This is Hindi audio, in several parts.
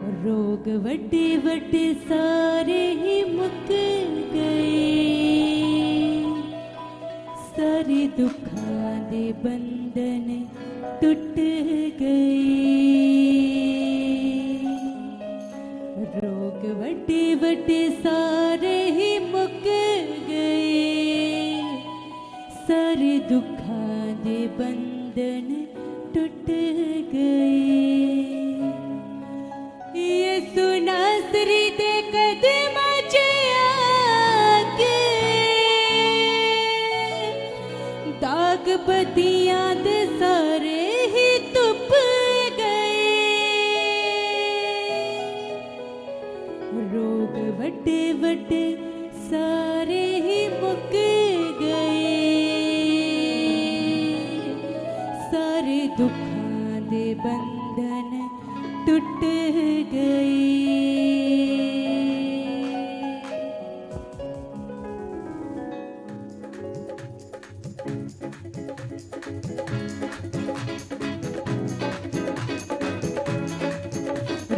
रोग वड्डे वड्डे सारे ही मुक गए, सारे दुखां दे बंधन टुट गए। रोग वड्डे वड्डे सारे ही मुक गए, सारे दुखां दे बंधन टुट गए। यीशु नासरी दे कदमां च आके दाग बदियां दे सारे ही तुप गए। रोग वड्डे वड्डे सारे ही मुक गए, सारे दुखां दे बंधन टूट गए।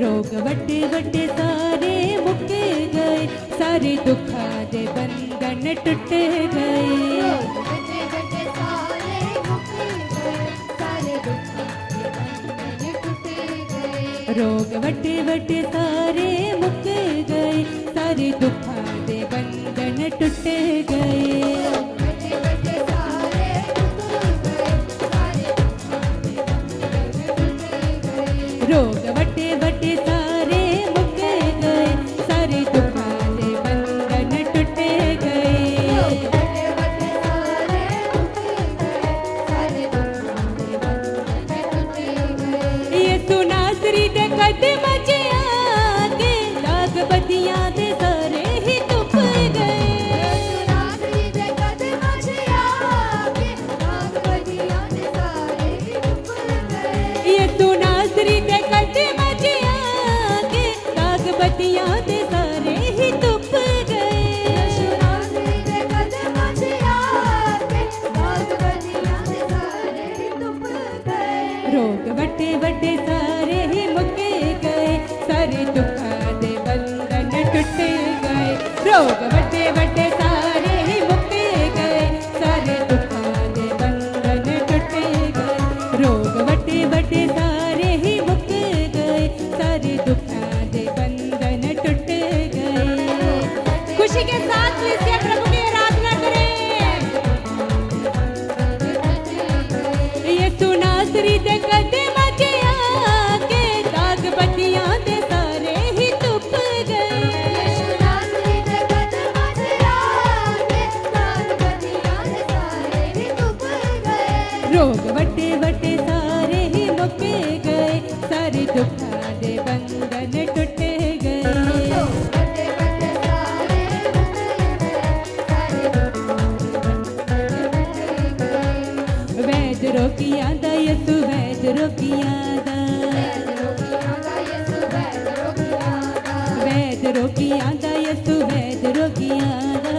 रोग वड्डे वड्डे सारे मुक गए, सारे दुखां दे बंधन टूट गए। रोग वड्डे वड्डे सारे मुक गए, सारे दुखां दे बंधन टूट गए। रोग वड्डे वड्डे सारे मुक गए, सारे दुखां दे बंधन टूट गए। यीशु नासरी दे कदमां च आके दाग बदियां दे सारे ही तुप गए। यीशु नासरी दे कदमां च आके दाग बदियां दे सारे ही तुप गए। रोग वड्डे वड्डे सारे ही मुक गए, सारे दुखां दे बंधन टूट गए। रोग वड्डे वड्डे सारे ही मुक गए, सारे दुखां दे बंधन टूट गए। रोग वड्डे वड्डे सारे ही मुक गए, सारे दुखां दे बंधन टूट गए। खुशी के साथ इससे प्रभु की आराधना करें। यीशु नासरी दे कदमां च आके दाग बदियां दे सारे ही तुप गए। रोग वड्डे वड्डे सारे ही मुक गए, सारे दुखां दे बंधन टूट गए। वैद रोगियां दा यीशु वैद रोगियां दा, वैद रोगियां दा यीशु वैद रोगियां दा,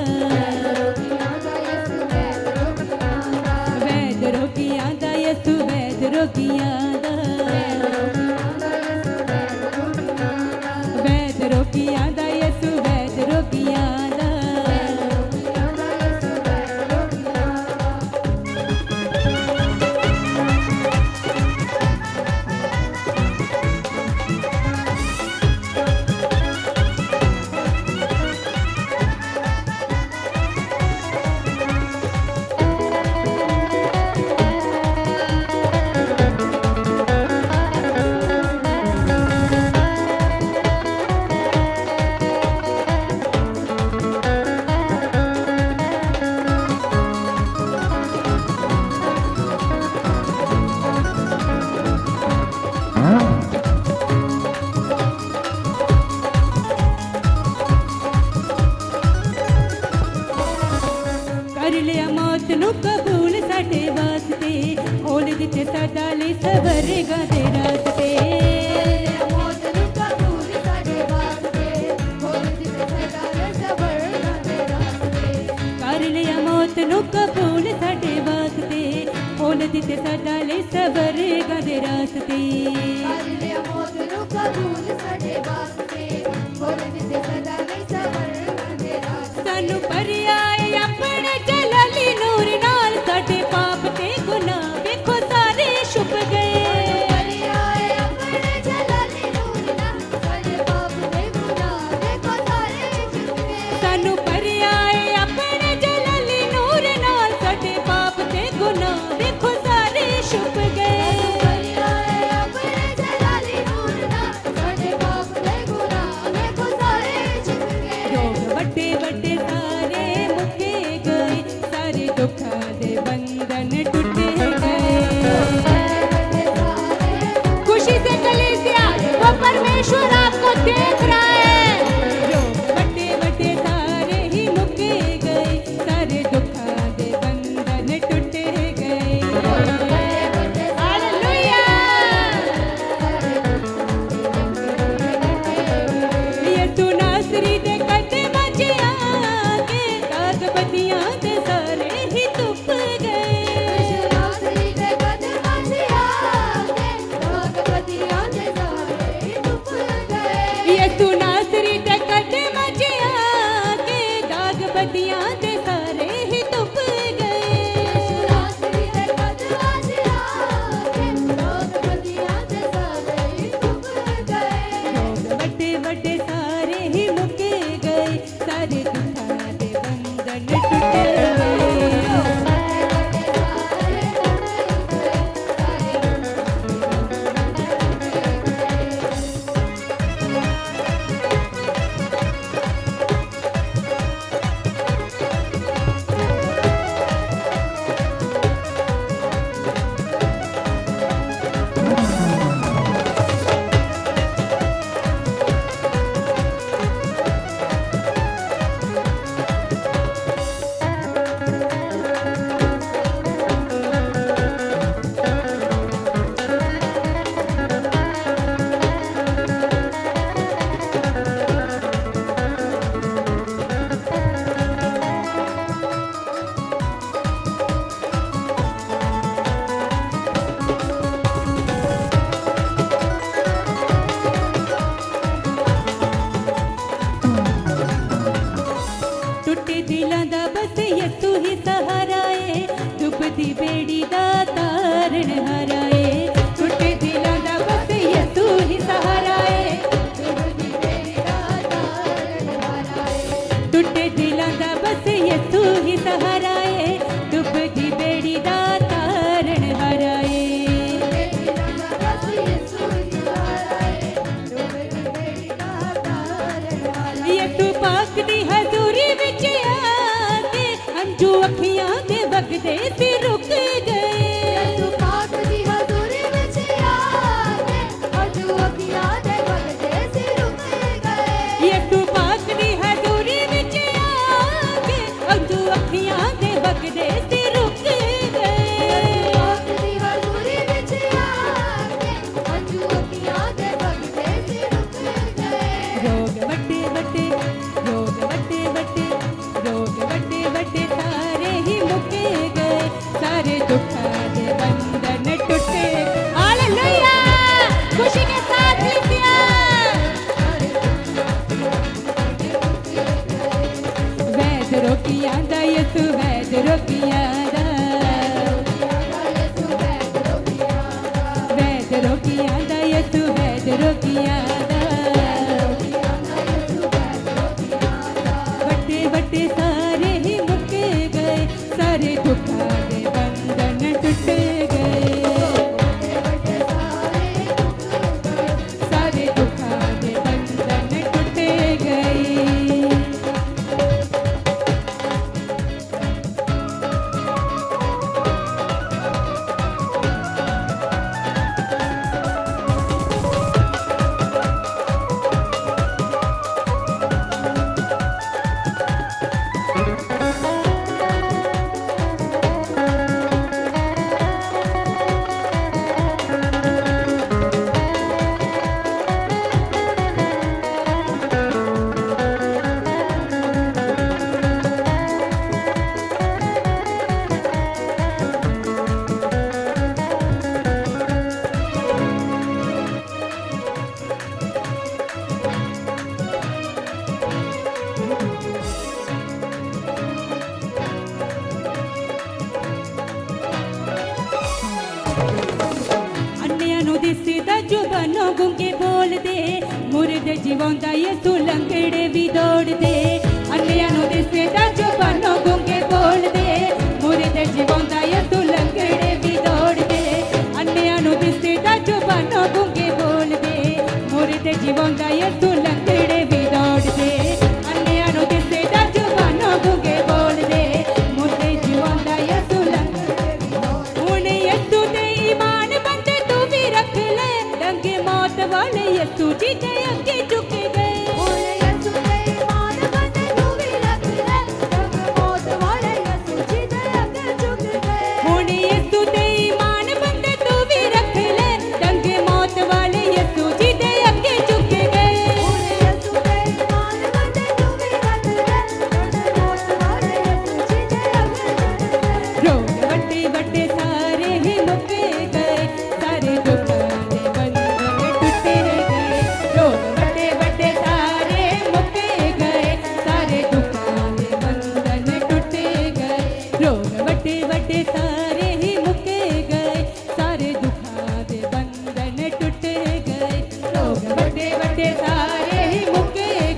वैद रोगियां दा यीशु वैद रोगियां दा। रोगियां दा वड्डे वड्डे सारे ही मुक्के गए सारे दुखां दे बंधन टुट गए सारे दुखां दे बंधन टुट गए अन्नियां नूं दिसदा जुबानों गूंगे बोलदे मुर्दे जीवंदा यसू लंगड़े भी दौड़दे अन्नियां नूं दिसदा जुबानों गूंगे बोलदे मुर्दे जीवंदा यसू लंगड़े भी दौड़दे अन्नियां नूं दिसदा जुबानों गूंगे बोलदे मुर्दे जीवंदा यसू लंगड़े भी दौड़दे अन्नियां नूं दिसदा जुबानों गूंगे बोलदे मुर्दे जीवंदा यसू लंगड़े भी हुण यसू ते ईमान बंदे तू भी रख ले डंगे मौत वाले यसू जी दे अगे झुक गए हुण यसू ते ईमान बंदे तू भी रख ले डंगे मौत वाले यसू जी दे अगे झुक गए हुण यसू ते ईमान बंदे तू भी रख ले डंगे मौत वाले यसू जी दे अगे झुक गए हुण यसू ते ईमान बंदे तू भी रख ले डंगे मौत वाले यसू जी दे अगे झुक गए रोग वड्डे वड्डे सारे ही मुक गए सारे दुखां दे बंधन टुट गए रोग वड्डे वड्डे सारे मुक गए सारे दुखां दे बंधन टुट गए रोग वड्डे वड्डे सारे ही मुक गए सारे दुखां दे बंधन टुट गए रोग वड्डे वड्डे सारे ही मुक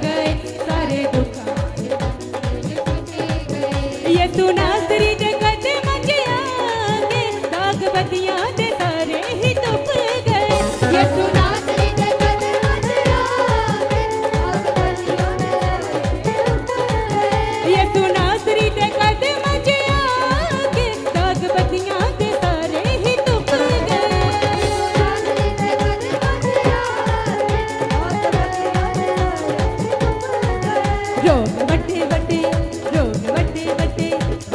गए सारे दुखां दे बंधन टुट गए यसू नासरी दे कदम च आके दाग बत्तियां दे सारे ही धुप गए यसू नासरी दे कदम च आके दाग बत्तियां दे यसू नासरी दे कदम च आके दाग बत्तियां दे सारे ही धुप गए नासरी दे कदम च आके दाग बत्तियां दे रोग वड्डे वड्डे रोग वड्डे वड्डे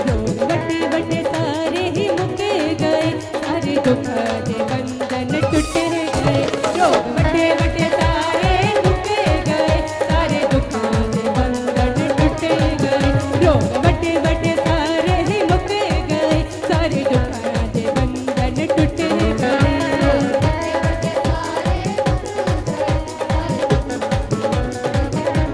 रोग वड्डे वड्डे सारे ही मुक गए सारे दुखां दे बंधन टुट गए रोग वड्डे वड्डे सारे मुक गए सारे दुखां दे बंधन टुट गए रोग वड्डे वड्डे सारे ही मुक गए सारे दुखां दे बंधन टुट गए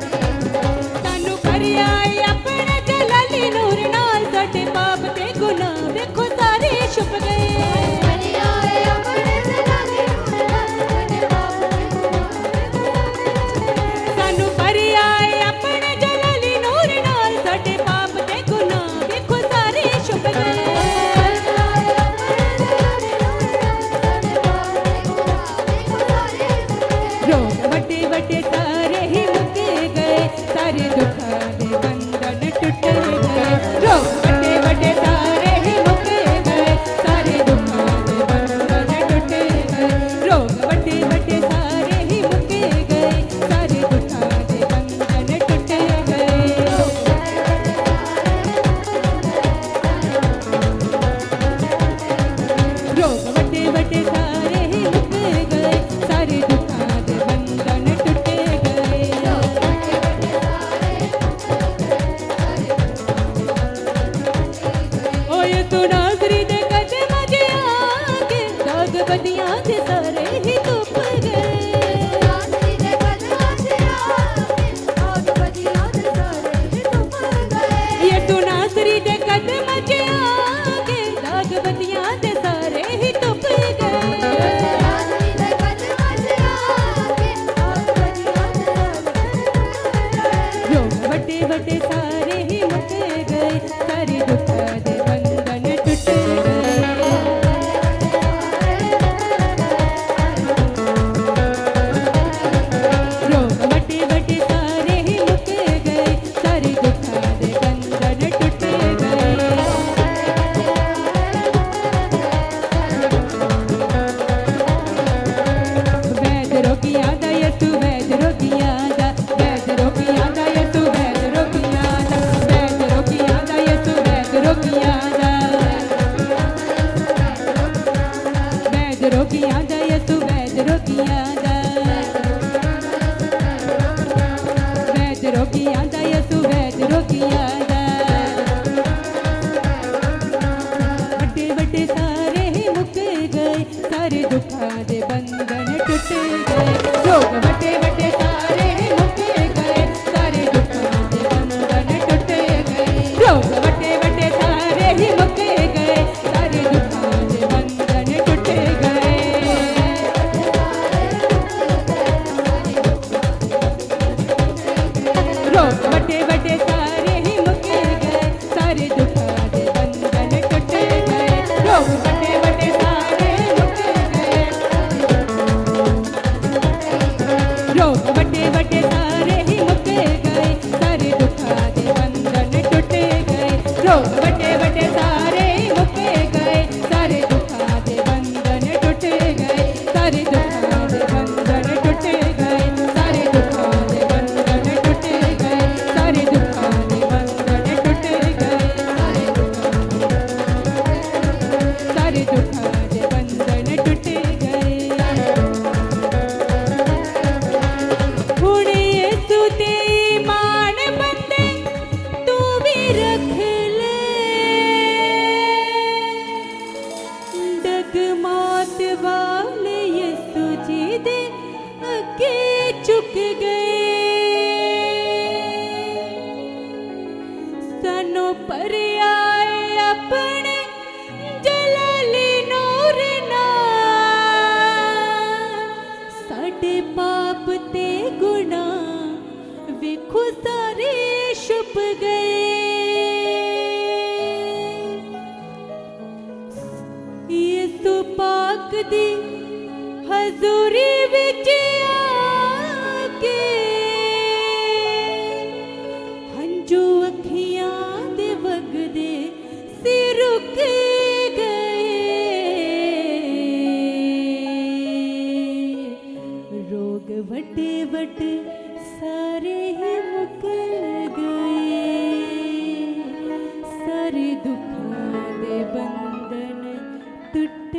सानू करिया अपने जलाली नूर नाल साडे पाप ते गुनाह देखो सारे छुप गए हरिया अपने जलाली नूर सानू करिया अपने जलाली नूर नाल साडे पाप ते गुनाह देखो सारे छुप गए रोग वड्डे वड्डे सारे ही मुक गए सारे दुखां दे बंधन टुट गए रोग वड्डे वड्डे सारे ही मुक गए सारे दुखां दे बंधन टुट गए रोग वड्डे वड्डे सारे ही मुक गए सारे दुखां दे बंधन टुट गए रोग वड्डे वड्डे सारे ही मुक गए सारे दुखां दे बंधन टुट गए रोग वटे वटे सारे ही मुक गए, सारे दुखों के बंधन टूट गए। रोग वटे वटे सारे ही मुक गए, सारे दुखों के बंधन टूट गए। रोग वटे वटे सारे ही मुक गए, सारे दुखों के बंधन टूट गए। रोग वटे वटे सारे मुक गए, रोग वटे वटे सारे ही मुक गए, सारे दुखों के बंधन टूट गए। रोग वटे वटे सारे ही मुक गए, सारे दुखों के बंधन टूट गए, सारे दुखों के बंधन टूट गए, सारे दुखों के बंधन टूट गए, सारे दुखों के बंधन टूट गए, सारे दुखों के बंधन टूट गए। हुण यीशु ते मान बंदे तू भी रख ले, डगमात वाले यीशु जी दे अगे झुक गए। सानू पर आए अपने जलाली नूर नाल, साडे पाप ते गुनाह वेखो सारे छुप गए। यीशु पाक दी हजूरी विच आके हंजू अखियां दे वगदे सिर रुक गए। रोग वटे वटे सारे ही मुक गए, सारे दुखों दे बंधन टूट